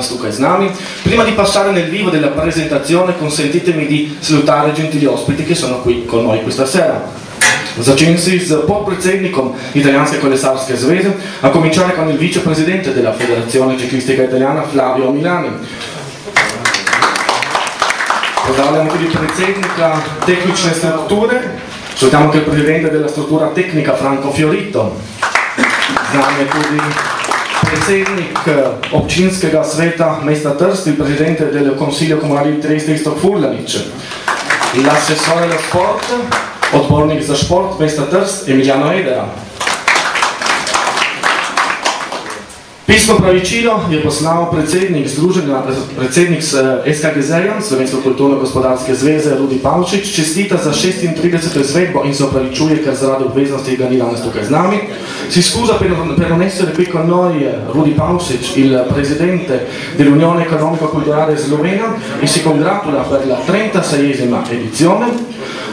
danes tukaj z nami. Prima di passare nel vivo della presentazione, consentitemi di salutare i gentili ospiti che sono qui con noi questa sera. Začensi z podpredsednikom Italijanske kolesarske zveze, a cominciare con il vicepresidente della Federazione Ciclistica Italiana Flavio Milani. Pozdravljamo tudi predsednika tehnične strukture, salutiamo anche il presidente della struttura tecnica Franco Fiorito. Z nami je tudi predsednik občinskega sveta mesta Trst, il presidente del Consiglio Comunale di Trieste Istok Furlanic, l'assessore allo sport, odbornik za šport mesta Trst Emiliano Edera. Pismo pravičilo je poslal predsednik SKGZ-ja, Slovensko kulturno-gospodarske zveze, Rudi Pavčič, čestita za 36. izvedbo in se opravičuje, ker zaradi obveznosti ga ni danes tukaj z nami. Si scusa per non essere qui con noi Rudi Pavčič, il presidente dell'Unione Economico-Culturale Slovena, e si congratula per la 36esima edizione.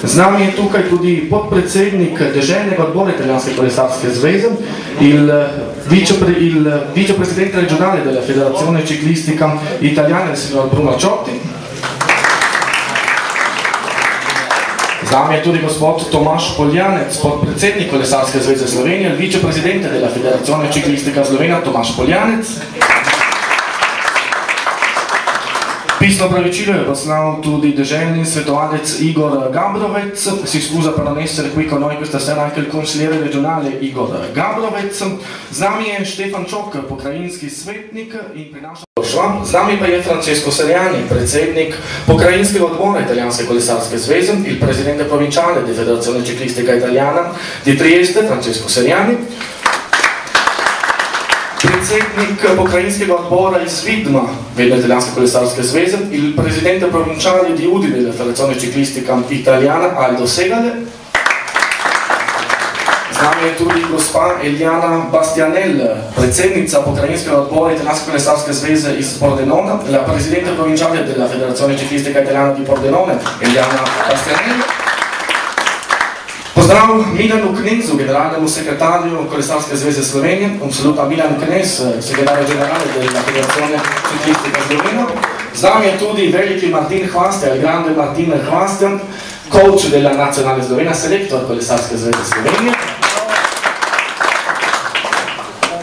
Z nami je tukaj tudi podpredsednik deželnega odbora Italijanske kolesarske zveze, il vicepresidente regionale della Federazione Ciclistica Italiana, il signor Bruno Ciotti. Z nami je tudi gospod Tomaž Poljanec, podpredsednik Kolesarske zveze Slovenije, il vicepresidente della Federazione Ciclistica Slovena, Tomaž Poljanec. Pisno pravičilo je poslal tudi deželni svetovalec Igor Gabrovec, si scusa per non essere qui con noi questa sera anche il consigliere regionale Igor Gabrovec. Z nami je Štefan Čok, pokrajinski svetnik in prinaša šva. Z nami pa je Francesco Seriani, predsednik pokrajinskega odbora Italijanske kolesarske zveze, il presidente provinciale di Federazione Ciclistica Italiana di Trieste, Francesco Seriani. Predsednik pokrajinskega odbora iz Vidma, vedno Italijanske kolesarske zveze, il presidente provinciale di Udine della Federazione Ciclistica Italiana, Aldo Segale. Z nami je tudi gospa Eliana Bastianel, predsednica pokrajinskega odbora Italijanske kolesarske zveze iz Pordenone, la presidente provinciale della Federazione Ciclistica Italiana di Pordenone, Eliana Bastianel. Pozdrav Milanu Knezu, generalnemu sekretarju Kolesarske zveze Slovenije. Un saluto a Milan Knez, segretario generale della Federazione Ciclistica Slovena. Z nami je tudi veliki Martin Hvastja, il grande Martin Hvastja, coach della Nazionale Slovena, selektor Kolesarske zveze Slovenije.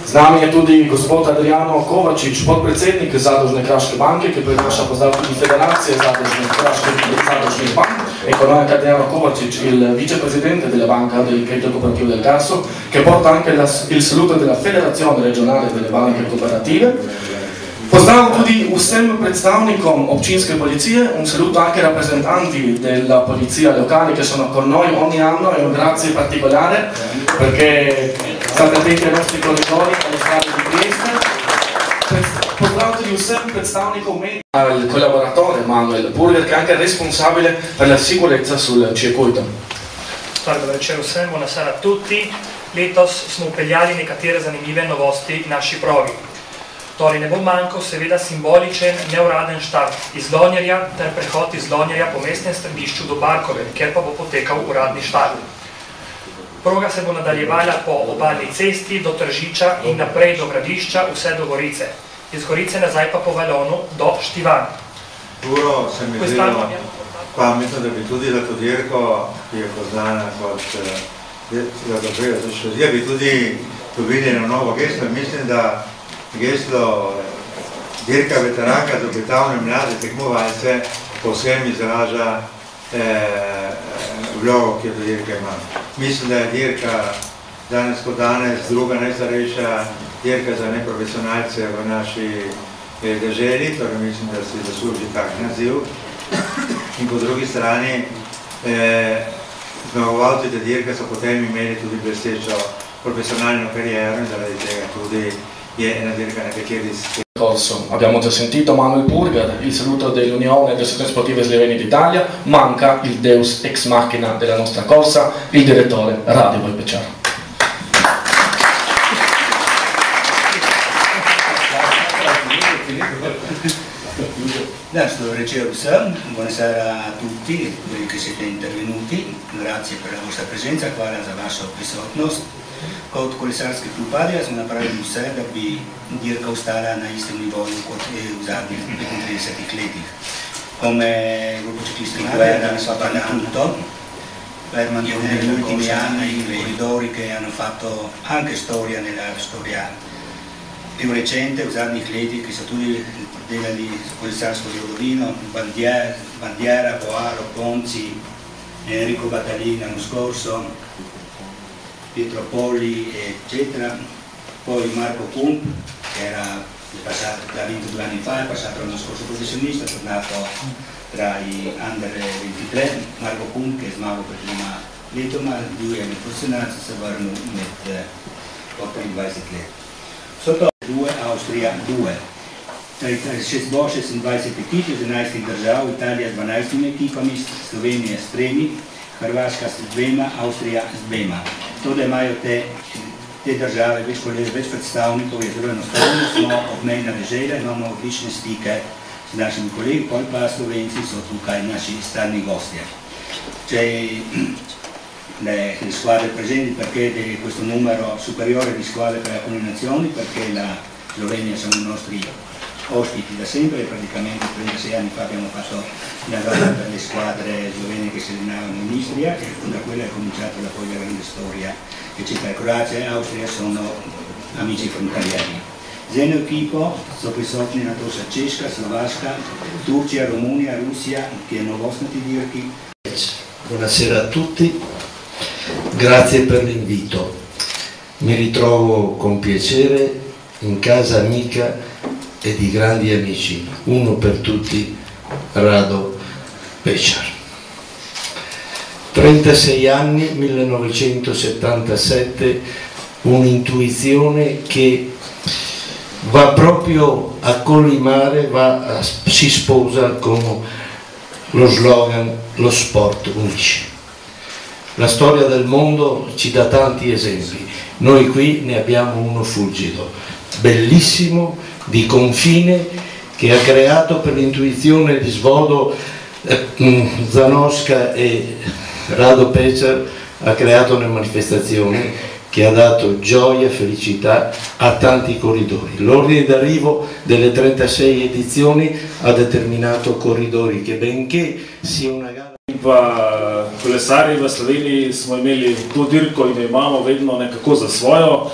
Z nami je tudi gospod Adriano Kovačič, podpredsednik Zadružne kraške banke, ki prinaša pozdrav tudi Federacije Zadružnih bank. Economica Adriano Kovačič, il vicepresidente della Banca del Credito Cooperativo del Carso, che porta anche il saluto della Federazione regionale delle banche cooperative. Pozdrav tudi vsem predstavnikom občinske policije, un saluto anche ai rappresentanti della polizia locale che sono con noi ogni anno e un grazie particolare perché state attenti ai nostri corridori alle strade di Trieste. Pozdrav tudi vsem predstavnikom medija, il collaboratore Manuel Burger, che è anche responsabile per la sicurezza sul circuito. Dobro večer vsem, buonasera a tutti. Letos smo upeljali nekatere zanimive novosti naši progi. Torej ne bo manjkal seveda simboličen, neuraden štart iz Lonjerja ter prehod iz Lonjerja po mestnem središču do Barkove, kjer pa bo potekal uradni štart. Proga se bo nadaljevala po obalni cesti do Tržiča in naprej do Gradišča, vse do Gorice. Iz Gorice nazaj pa po Valonu do Štivan. Uro se mi zdelo pametno, da bi tudi za to dirko, ki je poznana kot da bi tudi dobili eno novo geslo. Mislim, da geslo dirka veteranka za obetavne mlade tekmovalce povsem izraža vlogo, ki jo dirka ima. Mislim, da je dirka danes kot danes druga najstarejša dirka za neprofesionalce v naši deželi, torej mislim, da si zasluži tak naziv. In po drugi strani zmagovalci te dirke so potem imeli tudi blestečo professionalno kariero in zaradi tega tudi je ena dirka na kateri Abbiamo già sentito Manuel Burger, il saluto dell'Unione delle Associazioni Sportive Slovene d'Italia, manca il Deus ex machina della nostra corsa, il direttore Radio Vojpečar. Dobro večer vsem, buonasera a tutti, quelli che siete intervenuti, grazie per la vostra presenza, hvala za vašo prisotnost. Kot kolesarski klub smo napravili vse, da bi dirka ostala na istem nivoju kot je v zadnjih 35 letih. Come gruppo ciclisti Guerra ne fa parlare tutto, per mantenere negli ultimi anni i corridori che hanno fatto anche storia nella storia più recente, u zadnjih letih, ki so tudi delali kolesarsko zgodovino, Bandiera, Boaro, Ponzi, Enrico Battalini l'anno scorso, Pietro Polli, eccetera. Poi Marco Kump, che ha vinto 2 anni fa, è passato l'anno scorso professionista, è tornato tra i under 23. Marco Kump, che è smago per prima leto, ma lui è professionale, se varno met 28 let. Sotto 2, Austria 2. Šest bo 26 ekip iz 11 držav, Italija z 12 ekipami, Slovenija s 3, Hrvaška s 2, Avstrija s 2. To, da imajo te države več predstavnikov, je zelo enostavno, smo obmejna dežela, imamo odlične stike s našimi kolegi, pol pa Slovenci so tukaj naši stalni gostje. Le squadre presenti, perché questo numero superiore di squadre per alcune nazioni, perché la Slovenia sono i nostri ospiti da sempre, praticamente 36 anni fa abbiamo fatto la gara per le squadre slovene che si allenavano in Istria e da quella è cominciata poi la grande storia, eccetera. Croazia e Austria sono amici frontalieri. Z eno ekipo so prisotni nato še Češka, Slovaška, Turčija, Romunija, Rusija, ki je novost na ti dirki. Buonasera a tutti, grazie per l'invito. Mi ritrovo con piacere in casa amica e di grandi amici, uno per tutti, Rado Pecar. 36 anni, 1977, un'intuizione che va proprio a collimare, si sposa con lo slogan "Lo sport unisce". La storia del mondo ci dà tanti esempi, noi qui ne abbiamo uno fulgido, bellissimo, di confine, che ha creato per l'intuizione di Svoboda Zanoska e Rado Pecar, ha creato una manifestazione che ha dato gioia e felicità a tanti corridori. L'ordine d'arrivo delle 36 edizioni ha determinato corridori che, benché sia una gara... Pa kolesarji v Sloveniji smo imeli to dirko in jo imamo vedno nekako za svojo.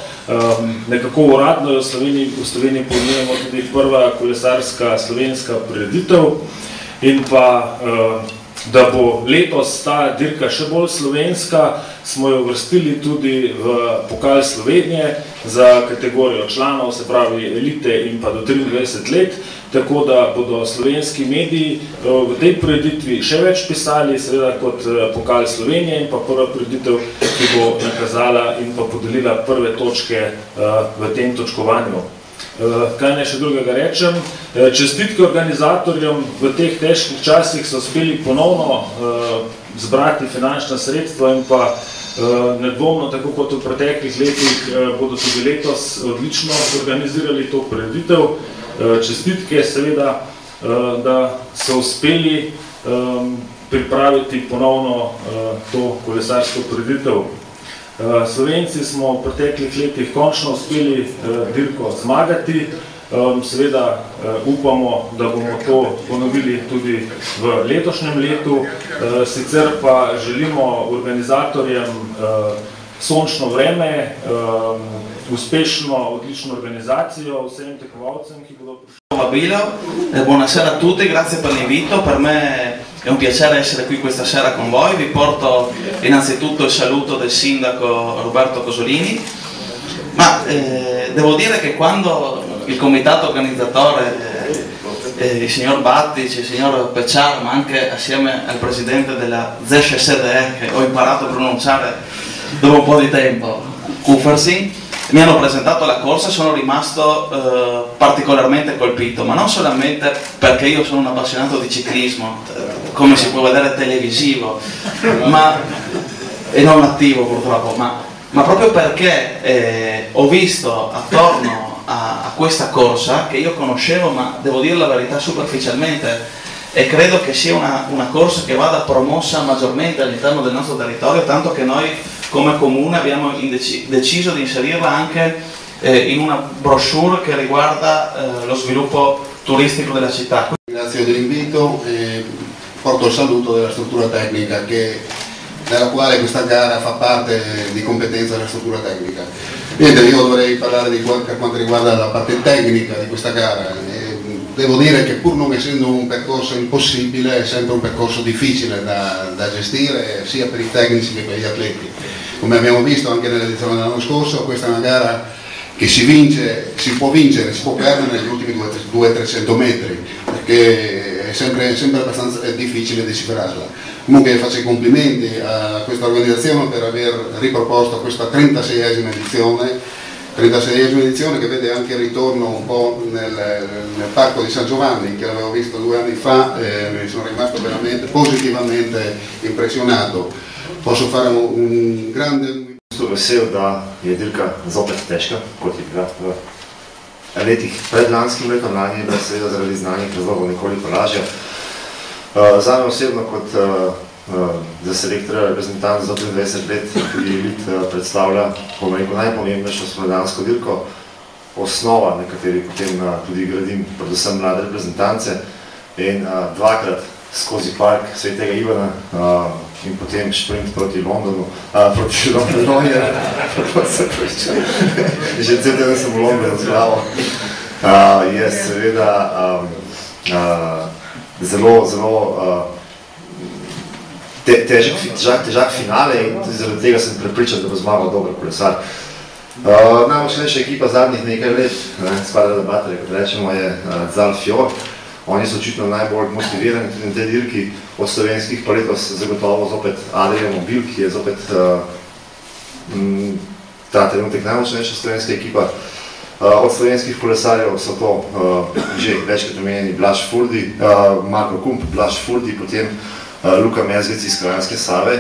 Nekako uradno jo v Sloveniji pojmujemo tudi prva kolesarska slovenska prireditev in pa da bo letos ta dirka še bolj slovenska, smo jo uvrstili tudi v pokal Slovenije za kategorijo članov, se pravi elite in pa do 23 let, tako da bodo slovenski mediji v tej prireditvi še več pisali, seveda kot pokal Slovenije in pa prva prireditev, ki bo nakazala in pa podelila prve točke v tem točkovanju. Kaj naj še drugega rečem? Čestitke organizatorjem, v teh težkih časih so uspeli ponovno zbrati finančna sredstva in pa nedvomno, tako kot v preteklih letih, bodo tudi letos odlično organizirali to prireditev. Čestitke seveda, da so uspeli pripraviti ponovno to kolesarsko prireditev. Slovenci smo v preteklih letih končno uspeli dirko zmagati, seveda upamo, da bomo to ponovili tudi v letošnjem letu, sicer pa želimo organizatorjem sončno vreme, uspešno, odlično organizacijo, vsem tekmovalcem, ki bodo prišli. Buonasera a tutti, grazie per l'invito, per me è un piacere essere qui questa sera con voi, vi porto innanzitutto il saluto del sindaco Roberto Cosolini, ma devo dire che quando il comitato organizzatore, il signor Battic, il signor Pecar, ma anche assieme al presidente della ZSSD, che ho imparato a pronunciare dopo un po' di tempo, Kufersin, mi hanno presentato la corsa, sono rimasto particolarmente colpito, ma non solamente perché io sono un appassionato di ciclismo, come si può vedere televisivo, e non attivo purtroppo, ma proprio perché ho visto attorno a questa corsa, che io conoscevo, ma devo dire la verità superficialmente, e credo che sia una corsa che vada promossa maggiormente all'interno del nostro territorio, tanto che noi come comune abbiamo deciso di inserirla anche in una brochure che riguarda lo sviluppo turistico della città. Grazie dell'invito e porto il saluto della struttura tecnica nella quale questa gara fa parte di competenza della struttura tecnica. Niente, io dovrei parlare per quanto riguarda la parte tecnica di questa gara. Devo dire che pur non essendo un percorso impossibile è sempre un percorso difficile da gestire sia per i tecnici che per gli atleti. Come abbiamo visto anche nell'edizione dell'anno scorso, questa è una gara che si vince, si può vincere, si può perdere negli ultimi 200-300 metri, perché è sempre abbastanza difficile decifrarla. Comunque faccio i complimenti a questa organizzazione per aver riproposto questa 36esima edizione che vede anche il ritorno un po' nel parco di San Giovanni, che l'avevo visto 2 anni fa e mi sono rimasto veramente positivamente impressionato. Posso fare un grande... Vesel, da je dirka zopet težka, kot je bila v letih pred lanskim letom, lani je bila seveda zaradi znanih razlogov nekoliko lažja. Zame osebno kot za selektorja reprezentant za 23 let, ki elit predstavlja najpomembnejšo spomladansko dirko, osnova, na kateri potem tudi gradim predvsem mlade reprezentance in dvakrat skozi park Svetega Ivana in potem šprint proti Londonu, že cel teden sem v Londonu z glavo, je seveda zelo težak finale in tudi zaradi tega sem prepričan, da bo zmagal dober kolesar. Najmočnejša ekipa zadnjih nekaj let, Squadra da Battery, kot rečemo, je Zalfjord. Oni so očitno najbolj motivirani tudi na tej dirki od slovenskih, pa letos zagotovo zopet Adria Mobil, ki je zopet ta trenutek najmočnejša slovenska ekipa. Od slovenskih kolesarjev so to že večkrat omenjeni Blaž Furdi, Marko Kump, Blaž Furdi, potem Luka Mezgec iz Kranjske Save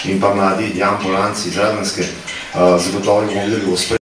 in pa mladi Jan Polanc iz Radmanske. Zagotovo bomo videli v